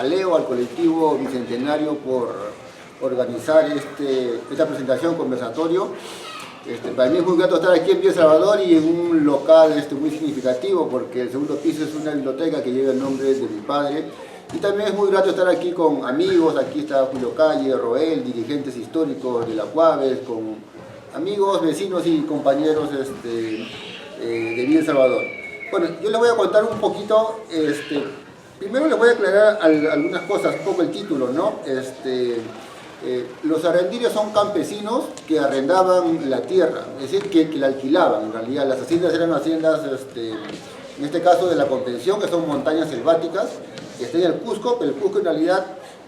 a Leo, al colectivo Bicentenario por organizar esta presentación, conversatorio. Para mí es muy grato estar aquí en Villa El Salvador y en un local muy significativo, porque el segundo piso es una biblioteca que lleva el nombre de mi padre. Y también es muy grato estar aquí con amigos. Aquí está Julio Calle, Roel, dirigentes históricos de la UAVES, con amigos, vecinos y compañeros de Villa El Salvador. Bueno, yo les voy a contar un poquito, primero les voy a aclarar algunas cosas, un poco el título, ¿no? Los arrendirios son campesinos que arrendaban la tierra, es decir, que la alquilaban. En realidad las haciendas eran haciendas, en este caso de la Convención, que son montañas selváticas, que está en el Cusco, pero el Cusco en realidad,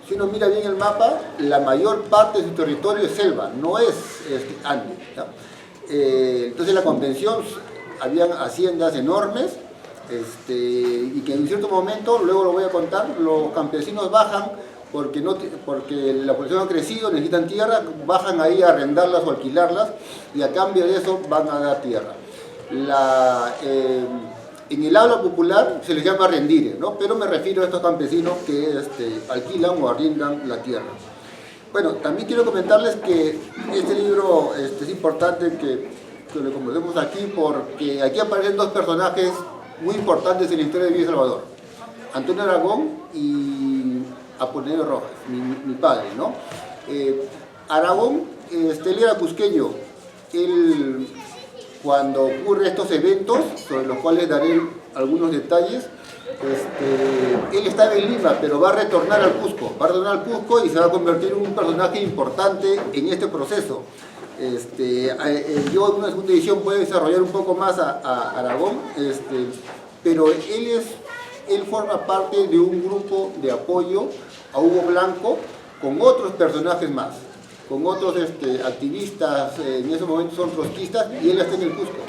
si uno mira bien el mapa, la mayor parte de su territorio es selva, no es Ande, ¿no? Entonces la Convención, habían haciendas enormes, y que en cierto momento, luego lo voy a contar, los campesinos bajan porque la población ha crecido, necesitan tierra, bajan ahí a arrendarlas o alquilarlas, y a cambio de eso van a dar tierra. En el habla popular se les llama arrendire, ¿no? Pero me refiero a estos campesinos que alquilan o arriendan la tierra. Bueno, también quiero comentarles que este libro es importante que lo conversemos aquí, porque aquí aparecen dos personajes muy importantes en la historia de Villa El Salvador: Antonio Aragón y Apolinario Rojas, mi padre, ¿no? Aragón, él era cusqueño. Él, cuando ocurren estos eventos, sobre los cuales daré algunos detalles, él estaba en Lima, pero va a retornar al Cusco, y se va a convertir en un personaje importante en este proceso. Yo en una segunda edición voy a desarrollar un poco más a Aragón, pero él forma parte de un grupo de apoyo a Hugo Blanco con otros personajes más, con otros activistas. En ese momento son trotskistas, y él está en el Cusco.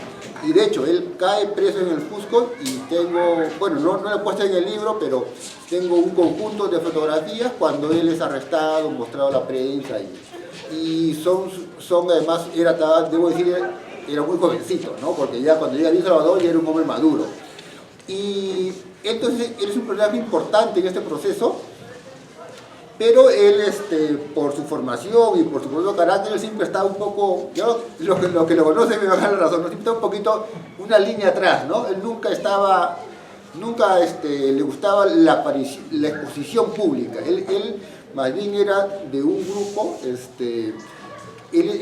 Y de hecho, él cae preso en el Cusco, y tengo, bueno, no lo he puesto en el libro, pero tengo un conjunto de fotografías cuando él es arrestado, mostrado a la prensa, y son además, debo decir, era muy jovencito, ¿no? Porque ya cuando llega a Villa El Salvador ya era un hombre maduro. Y entonces él es un personaje importante en este proceso, pero él, por su formación y por su propio carácter, él siempre está un poco, los que lo conocen me van a dar la razón, siempre está un poquito una línea atrás, ¿no? Él nunca le gustaba la exposición pública. Él más bien era de un grupo, él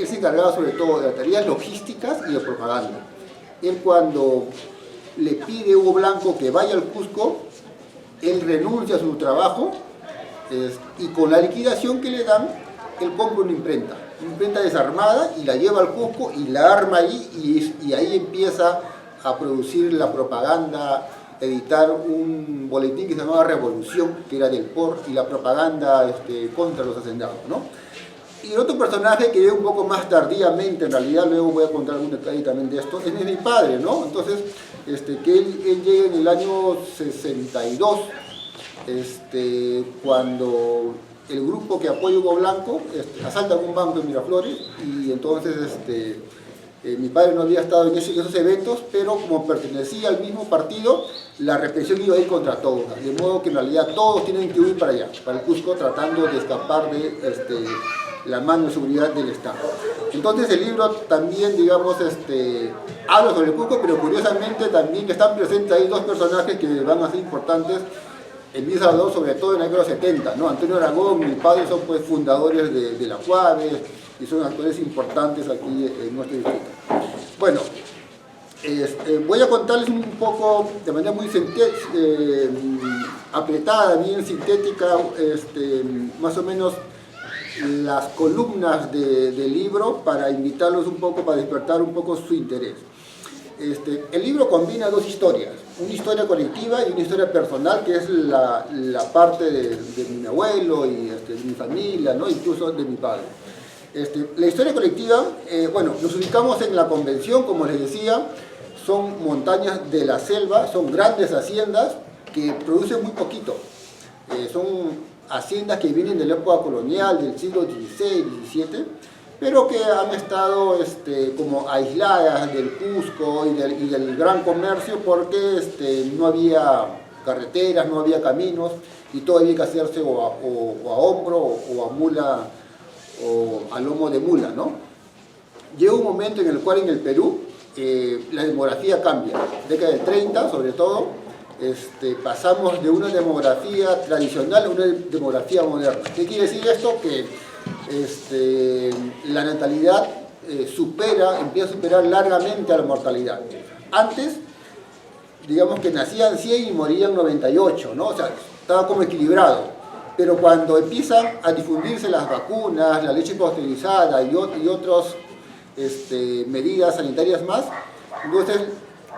se encargaba sobre todo de las tareas logísticas y de propaganda. Él, cuando le pide a Hugo Blanco que vaya al Cusco, él renuncia a su trabajo, y con la liquidación que le dan, él compra una imprenta desarmada, y la lleva al Cusco y la arma ahí, y ahí empieza a producir la propaganda, editar un boletín que se llamaba Revolución, que era del POR, y la propaganda contra los hacendados, ¿no? Y el otro personaje que llega un poco más tardíamente, en realidad, luego voy a contar algún detalle también de esto, es mi padre, ¿no? Entonces, que él llega en el año 62, cuando el grupo que apoya a Hugo Blanco asalta un banco en Miraflores, y entonces mi padre no había estado en esos eventos, pero como pertenecía al mismo partido, la represión iba a ir contra todos, de modo que en realidad todos tienen que huir para allá, para el Cusco, tratando de escapar de la mano de seguridad del Estado. Entonces el libro también, digamos, habla sobre el Cusco, pero curiosamente también están presentes ahí dos personajes que van a ser importantes en Villa El Salvador, sobre todo en la década de los 70, ¿no? Antonio Aragón y mi padre son, pues, fundadores de la UAVES, y son actores importantes aquí en nuestro distrito. Bueno, voy a contarles un poco, de manera muy apretada, bien sintética, más o menos las columnas del libro, para invitarlos un poco, para despertar un poco su interés. El libro combina dos historias, una historia colectiva y una historia personal, que es la parte de mi abuelo y de mi familia, ¿no? Incluso de mi padre. La historia colectiva, bueno, nos ubicamos en la Convención, como les decía, son montañas de la selva, son grandes haciendas que producen muy poquito. Son haciendas que vienen de la época colonial, del siglo XVI, XVII, pero que han estado como aisladas del Cusco y del gran comercio, porque no había carreteras, no había caminos y todo había que hacerse o a hombro o a mula o a lomo de mula, ¿no? Llega un momento en el cual en el Perú la demografía cambia. Década del 30, sobre todo, pasamos de una demografía tradicional a una demografía moderna. ¿Qué quiere decir esto? Que la natalidad empieza a superar largamente a la mortalidad. Antes, digamos que nacían 100 y morían 98, ¿no? O sea, estaba como equilibrado. Pero cuando empiezan a difundirse las vacunas, la leche pasteurizada y otras medidas sanitarias más, entonces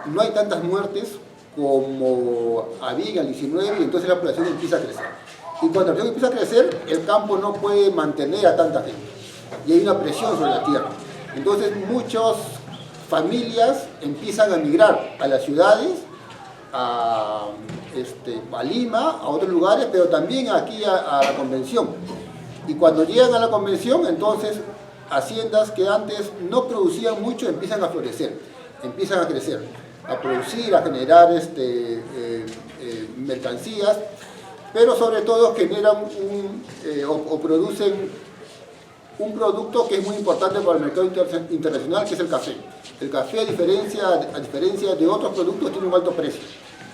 no hay tantas muertes como había en el 19 y entonces la población empieza a crecer. Y cuando la población empieza a crecer, el campo no puede mantener a tanta gente y hay una presión sobre la tierra. Entonces muchas familias empiezan a migrar a las ciudades, a Lima, a otros lugares, pero también aquí a la convención. Y cuando llegan a la convención, entonces haciendas que antes no producían mucho empiezan a florecer, empiezan a crecer, a producir, a generar mercancías, pero sobre todo generan o producen un producto que es muy importante para el mercado internacional, que es el café. El café, a diferencia de otros productos, tiene un alto precio.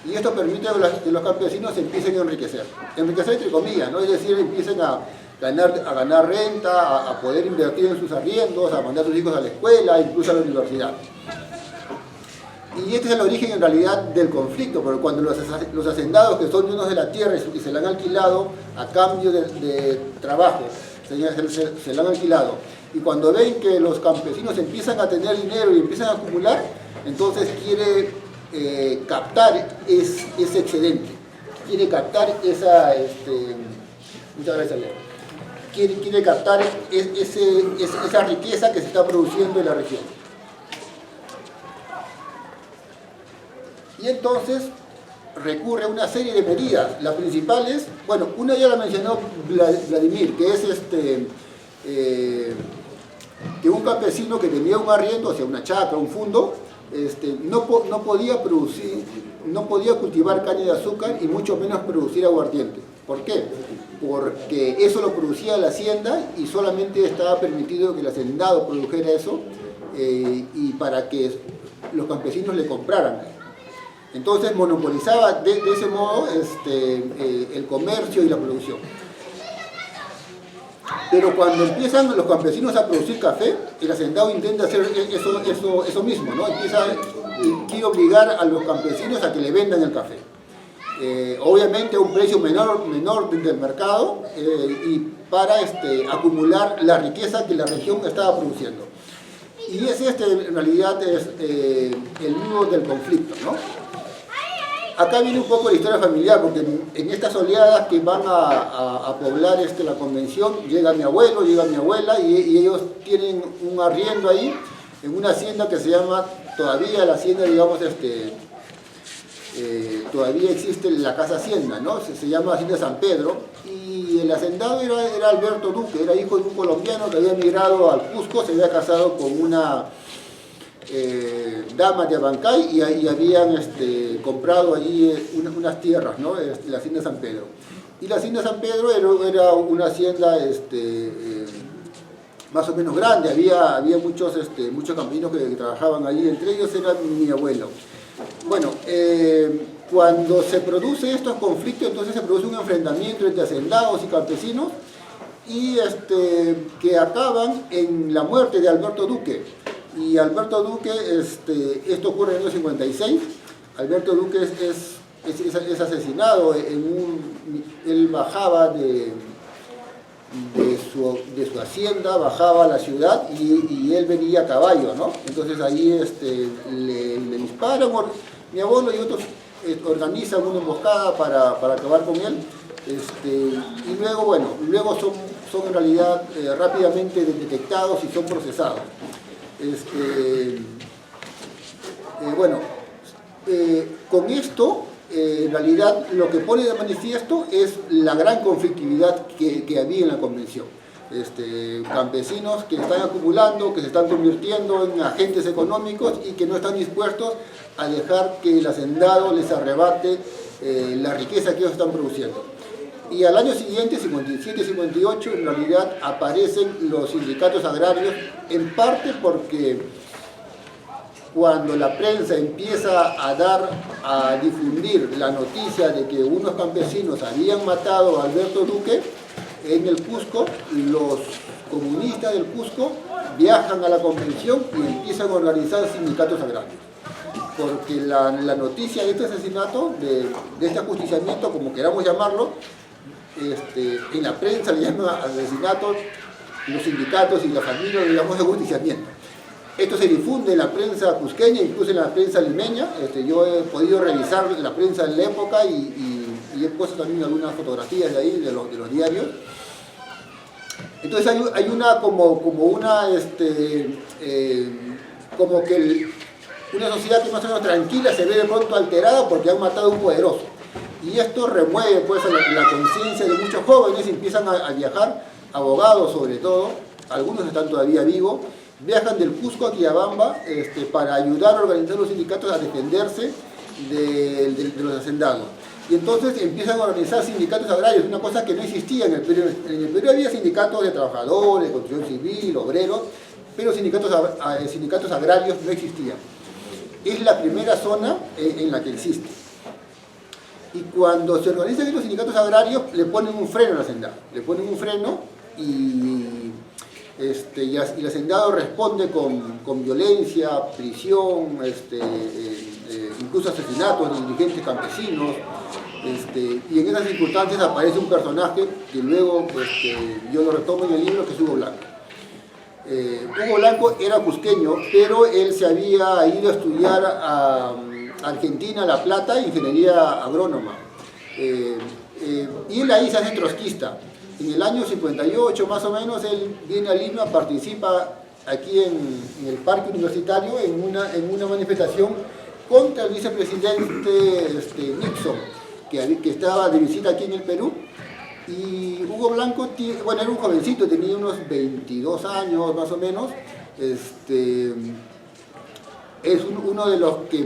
Y esto permite que los campesinos empiecen a enriquecer. Enriquecer entre comillas, ¿no? Es decir, empiecen a ganar renta, a poder invertir en sus arriendos, a mandar a sus hijos a la escuela, incluso a la universidad. Y este es el origen en realidad del conflicto, porque cuando los hacendados que son dueños de la tierra y se la han alquilado a cambio de trabajo, se la han alquilado, y cuando ven que los campesinos empiezan a tener dinero y empiezan a acumular, entonces quiere captar ese excedente, quiere captar muchas gracias, Leo. Quiere captar esa riqueza que se está produciendo en la región. Y entonces recurre a una serie de medidas. Las principales, bueno, una ya la mencionó Vladimir, que es que un campesino que tenía un arriendo, o sea, una chacra, un fundo, no podía producir, no podía cultivar caña de azúcar y mucho menos producir aguardiente. ¿Por qué? Porque eso lo producía la hacienda y solamente estaba permitido que el hacendado produjera eso y para que los campesinos le compraran. Entonces monopolizaba de ese modo el comercio y la producción. Pero cuando empiezan los campesinos a producir café, el hacendado intenta hacer eso mismo, ¿no? Quiere obligar a los campesinos a que le vendan el café. Obviamente a un precio menor del mercado y para acumular la riqueza que la región estaba produciendo. Y es en realidad es el nudo del conflicto, ¿no? Acá viene un poco la historia familiar, porque en estas oleadas que van a poblar la convención, llega mi abuelo, llega mi abuela, y ellos tienen un arriendo ahí, en una hacienda que se llama, todavía la hacienda, digamos, todavía existe la casa hacienda, ¿no? Se llama Hacienda San Pedro, y el hacendado era Alberto Duque, era hijo de un colombiano que había migrado al Cusco, se había casado con una damas de Abancay y habían comprado allí unas tierras, ¿no? La hacienda San Pedro. Y la hacienda San Pedro era una hacienda más o menos grande, había muchos campesinos que trabajaban allí, entre ellos era mi abuelo. Bueno, cuando se produce estos conflictos, entonces se produce un enfrentamiento entre hacendados y campesinos y que acaban en la muerte de Alberto Duque. Y Alberto Duque, esto ocurre en el año 56, Alberto Duque es asesinado, él bajaba de su hacienda, bajaba a la ciudad y él venía a caballo, ¿no? Entonces ahí le disparan, mi abuelo y otros organizan una emboscada para acabar con él, y luego, bueno, son en realidad rápidamente detectados y son procesados. Con esto, en realidad, lo que pone de manifiesto es la gran conflictividad que había en la convención. Campesinos que están acumulando, que se están convirtiendo en agentes económicos y que no están dispuestos a dejar que el hacendado les arrebate la riqueza que ellos están produciendo. Y al año siguiente, 57 y 58, en realidad aparecen los sindicatos agrarios, en parte porque cuando la prensa empieza a difundir la noticia de que unos campesinos habían matado a Alberto Duque en el Cusco, los comunistas del Cusco viajan a la convención y empiezan a organizar sindicatos agrarios. Porque la noticia de este asesinato, de este ajusticiamiento, como queramos llamarlo, en la prensa le llaman asesinato, los sindicatos y la familia le llaman ajusticiamiento. Esto se difunde en la prensa cusqueña, incluso en la prensa limeña. Yo he podido revisar la prensa en la época y he puesto también algunas fotografías de ahí, de los diarios. Entonces hay una una sociedad que más o menos tranquila se ve de pronto alterada porque han matado a un poderoso. Y esto remueve pues la conciencia de muchos jóvenes y empiezan a viajar, abogados sobre todo, algunos están todavía vivos, viajan del Cusco a Quillabamba para ayudar a organizar los sindicatos a defenderse de los hacendados. Y entonces empiezan a organizar sindicatos agrarios, una cosa que no existía en el Perú. En el Perú había sindicatos de trabajadores, de construcción civil, obreros, pero sindicatos agrarios no existían. Es la primera zona en la que existe. Y cuando se organizan estos sindicatos agrarios, le ponen un freno al hacendado. Le ponen un freno y el hacendado responde con violencia, prisión, incluso asesinatos de dirigentes campesinos. Y en esas circunstancias aparece un personaje que luego yo lo retomo en el libro, que es Hugo Blanco. Hugo Blanco era cusqueño, pero él se había ido a estudiar a Argentina, La Plata, ingeniería agrónoma. Y él ahí se hace trotskista. En el año 58 más o menos él viene a Lima, participa aquí en el parque universitario en una manifestación contra el vicepresidente Nixon, que estaba de visita aquí en el Perú. Y Hugo Blanco, era un jovencito, tenía unos 22 años más o menos. Es uno de los que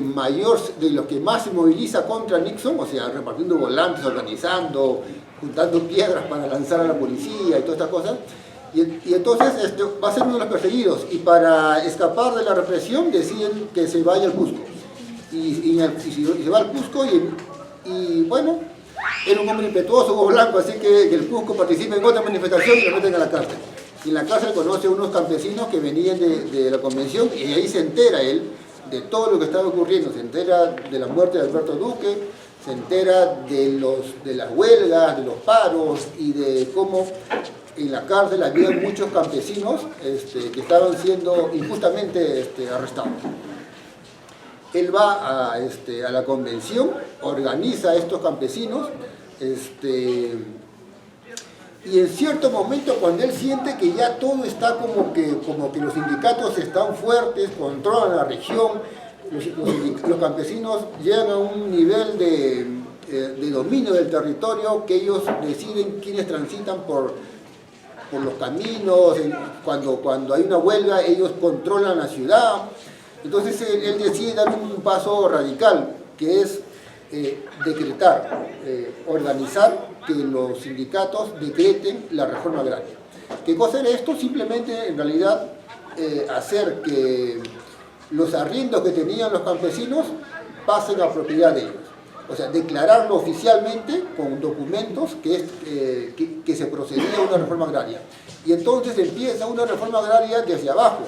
más se moviliza contra Nixon, o sea, repartiendo volantes, organizando, juntando piedras para lanzar a la policía y todas estas cosas. Y entonces va a ser uno de los perseguidos, y para escapar de la represión deciden que se vaya al Cusco. Y se va al Cusco y bueno, era un hombre impetuoso, Hugo Blanco, así que el Cusco participa en otra manifestación y lo meten a la cárcel. Y en la cárcel conoce a unos campesinos que venían de la convención, y ahí se entera él de todo lo que estaba ocurriendo. Se entera de la muerte de Alberto Duque, se entera de las huelgas, de los paros y de cómo en la cárcel había muchos campesinos que estaban siendo injustamente arrestados. Él va a la convención, organiza a estos campesinos, y en cierto momento, cuando él siente que ya todo está como que los sindicatos están fuertes, controlan la región, los campesinos llegan a un nivel de dominio del territorio, que ellos deciden quiénes transitan por los caminos. Cuando hay una huelga, ellos controlan la ciudad. Entonces él decide dar un paso radical, que es decretar, organizar que los sindicatos decreten la reforma agraria. ¿Qué cosa era esto? Simplemente, en realidad, hacer que los arriendos que tenían los campesinos pasen a propiedad de ellos. O sea, declararlo oficialmente con documentos que se procedía a una reforma agraria. Y entonces empieza una reforma agraria desde abajo.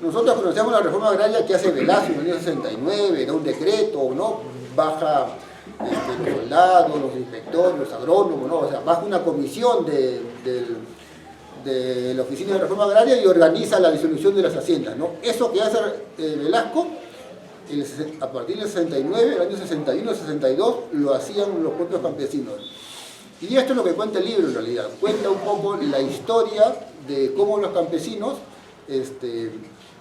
Nosotros conocemos la reforma agraria que hace Velázquez en el año 69, da un decreto, ¿no? Baja los soldados, los inspectores, los agrónomos, ¿no? O sea, baja una comisión de la Oficina de Reforma Agraria y organiza la disolución de las haciendas, ¿no? Eso que hace Velasco, a partir del 69, el año 61, 62, lo hacían los propios campesinos. Y esto es lo que cuenta el libro en realidad. Cuenta un poco la historia de cómo los campesinos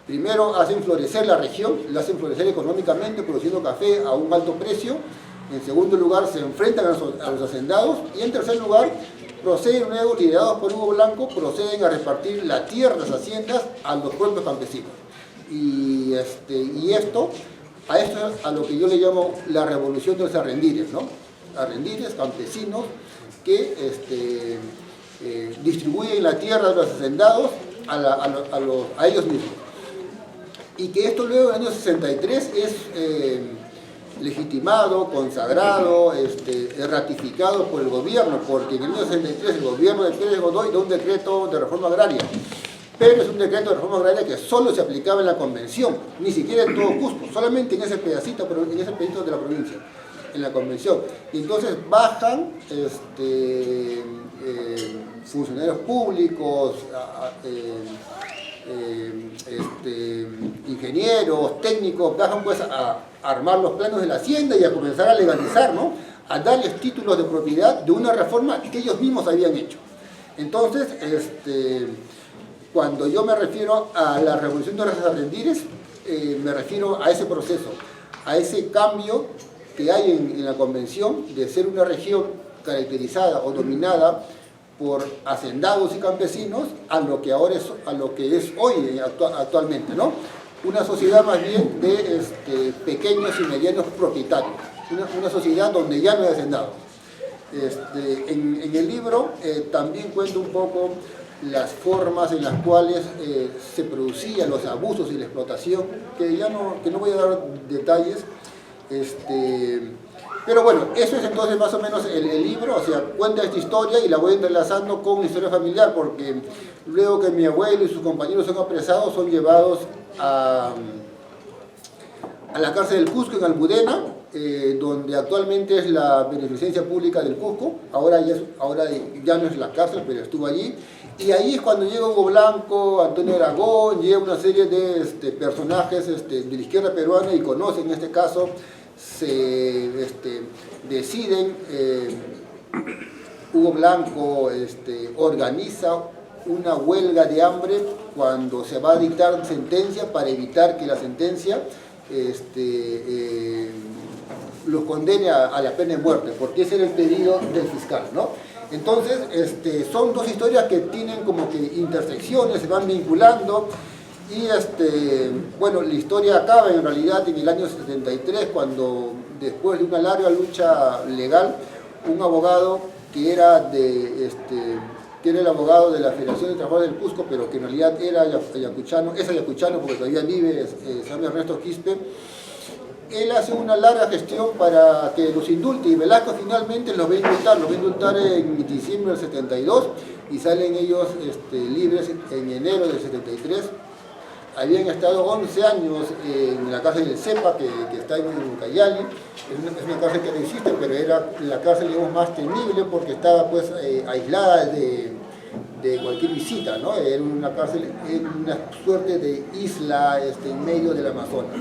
primero hacen florecer la región, la hacen florecer económicamente produciendo café a un alto precio. En segundo lugar, se enfrentan a los hacendados. Y en tercer lugar, proceden luego, liderados por Hugo Blanco, proceden a repartir la tierra, las haciendas, a los propios campesinos. Y a esto a lo que yo le llamo la revolución de los arrendires, ¿no? arrendires, campesinos, que distribuyen la tierra de los hacendados a ellos mismos. Y que esto luego en el año 63 es legitimado, consagrado, ratificado por el gobierno, porque en el año 63 el gobierno de Pérez Godoy da un decreto de reforma agraria, pero es un decreto de reforma agraria que solo se aplicaba en la convención, ni siquiera en todo Cusco, solamente en ese pedacito de la provincia, en la convención. Y entonces bajan funcionarios públicos, ingenieros, técnicos, bajan pues a armar los planos de la hacienda y a comenzar a legalizar, ¿no? A darles títulos de propiedad de una reforma que ellos mismos habían hecho. Entonces, cuando yo me refiero a la revolución de los arrendires, me refiero a ese proceso, a ese cambio que hay en la convención de ser una región caracterizada o dominada por hacendados y campesinos a lo que ahora es hoy actualmente, ¿no? Una sociedad más bien de pequeños y medianos propietarios, una sociedad donde ya no hay hacendados. En el libro también cuento un poco las formas en las cuales se producían los abusos y la explotación, que no voy a dar detalles. Pero bueno, eso es entonces más o menos el libro, o sea, cuenta esta historia y la voy entrelazando con una historia familiar, porque luego que mi abuelo y sus compañeros son apresados, son llevados a la cárcel del Cusco en Almudena, donde actualmente es la Beneficencia Pública del Cusco, ahora ya no es la cárcel, pero estuvo allí. Y ahí es cuando llega Hugo Blanco, Antonio Aragón, llega una serie de personajes de la izquierda peruana y conocen, en este caso, se deciden, Hugo Blanco organiza una huelga de hambre cuando se va a dictar sentencia para evitar que la sentencia los condene a la pena de muerte, porque ese era el pedido del fiscal, ¿no? Entonces, son dos historias que tienen como que intersecciones, se van vinculando. Y bueno, la historia acaba en realidad en el año 73, cuando después de una larga lucha legal, un abogado que era el abogado de la Federación de Trabajadores del Cusco, pero que en realidad era ayacuchano, es ayacuchano porque todavía vive, se llama Ernesto Quispe. Él hace una larga gestión para que los indulte y Velasco finalmente los va a indultar en diciembre del 72 y salen ellos libres en enero del 73. Habían estado 11 años en la cárcel del Cepa, que está en Ucayali. Es una cárcel que no existe, pero era la cárcel, digamos, más temible porque estaba pues aislada de cualquier visita, ¿no? Era una cárcel, una suerte de isla en medio del Amazonas.